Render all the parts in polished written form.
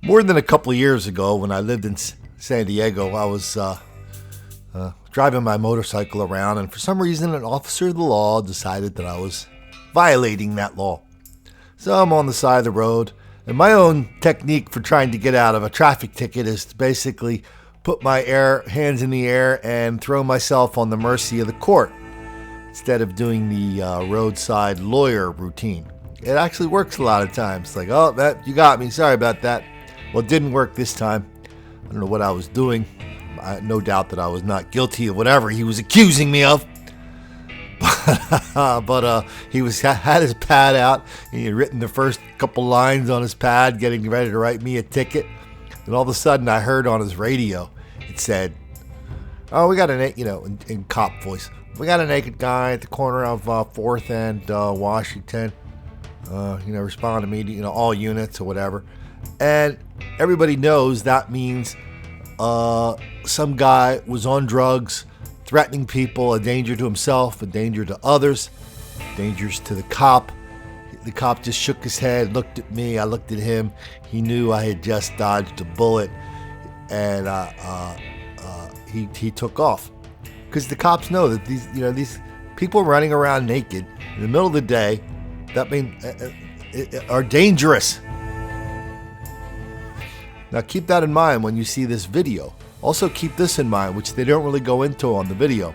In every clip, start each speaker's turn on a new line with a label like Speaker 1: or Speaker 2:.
Speaker 1: More than a couple of years ago, when I lived in San Diego, I was driving my motorcycle around, and for some reason, an officer of the law decided that I was violating that law. So I'm on the side of the road, and my own technique for trying to get out of a traffic ticket is to basically put my hands in the air and throw myself on the mercy of the court instead of doing the roadside lawyer routine. It actually works a lot of times. Like, oh, you got me. Sorry about that. Well, it didn't work this time. I don't know what I was doing. No doubt that I was not guilty of whatever he was accusing me of. But he had his pad out. He had written the first couple lines on his pad, getting ready to write me a ticket. And all of a sudden, I heard on his radio, it said, "Oh, we got in cop voice, we got a naked guy at the corner of 4th and Washington. Respond immediately. All units or whatever." And everybody knows that means some guy was on drugs, threatening people, a danger to himself, a danger to others, dangers to the cop. The cop just shook his head, looked at me, I looked at him. He knew I had just dodged a bullet, and he took off. Because the cops know that these people running around naked in the middle of the day, that means are dangerous. Now keep that in mind when you see this video. Also keep this in mind, which they don't really go into on the video.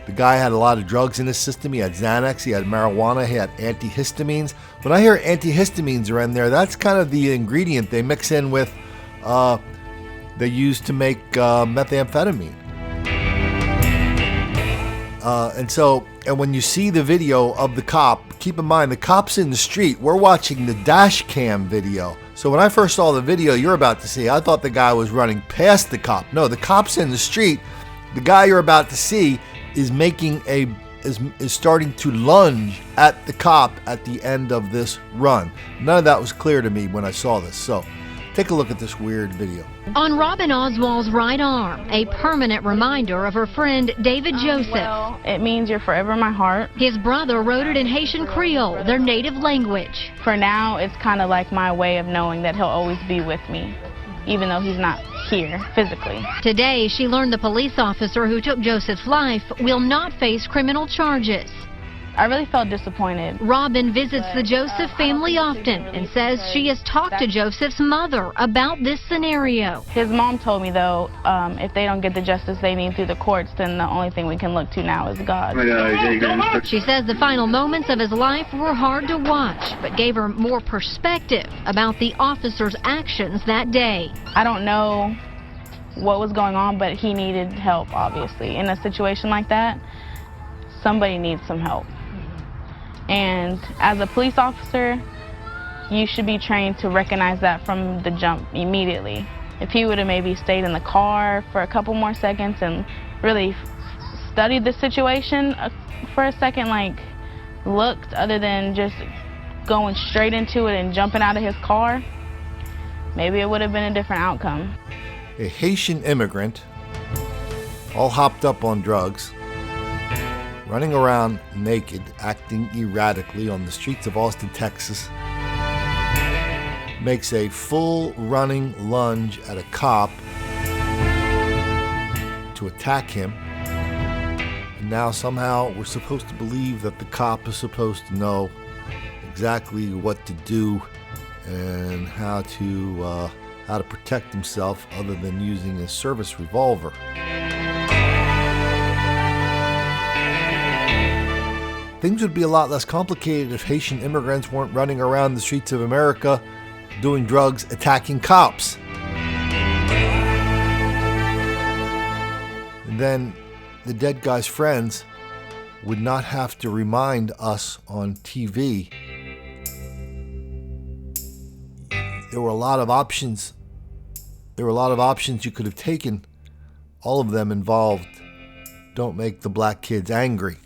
Speaker 1: The guy had a lot of drugs in his system. He had Xanax, he had marijuana, he had antihistamines. When I hear antihistamines are in there, that's kind of the ingredient they mix in with, they use to make methamphetamine. And when you see the video of the cop, keep in mind the cop's in the street. We're watching the dash cam video. So when I first saw the video you're about to see, I thought the guy was running past the cop. No, the cop's in the street. The guy you're about to see is starting to lunge at the cop at the end of this run. None of that was clear to me when I saw this. So take a look at this weird video.
Speaker 2: On Robin Oswald's right arm, a permanent reminder of her friend David Joseph.
Speaker 3: Well, it means you're forever in my heart.
Speaker 2: His brother wrote it in Haitian Creole, their native language.
Speaker 3: For now, it's kind of like my way of knowing that he'll always be with me, even though he's not here physically.
Speaker 2: Today, she learned the police officer who took Joseph's life will not face criminal charges.
Speaker 3: I really felt disappointed.
Speaker 2: Robin visits the Joseph family often and says she has talked to Joseph's mother about this scenario.
Speaker 3: His mom told me, though, if they don't get the justice they need through the courts, then the only thing we can look to now is God.
Speaker 2: She says the final moments of his life were hard to watch, but gave her more perspective about the officer's actions that day.
Speaker 3: I don't know what was going on, but he needed help, obviously. In a situation like that, somebody needs some help. And as a police officer, you should be trained to recognize that from the jump immediately. If he would have maybe stayed in the car for a couple more seconds and really studied the situation for a second, like looked other than just going straight into it and jumping out of his car, maybe it would have been a different outcome.
Speaker 1: A Haitian immigrant, all hopped up on drugs, running around naked, acting erratically on the streets of Austin, Texas, makes a full running lunge at a cop to attack him. And now somehow we're supposed to believe that the cop is supposed to know exactly what to do and how to protect himself other than using a service revolver. Things would be a lot less complicated if Haitian immigrants weren't running around the streets of America doing drugs, attacking cops. And then the dead guy's friends would not have to remind us on TV. There were a lot of options. There were a lot of options you could have taken. All of them involved, don't make the black kids angry.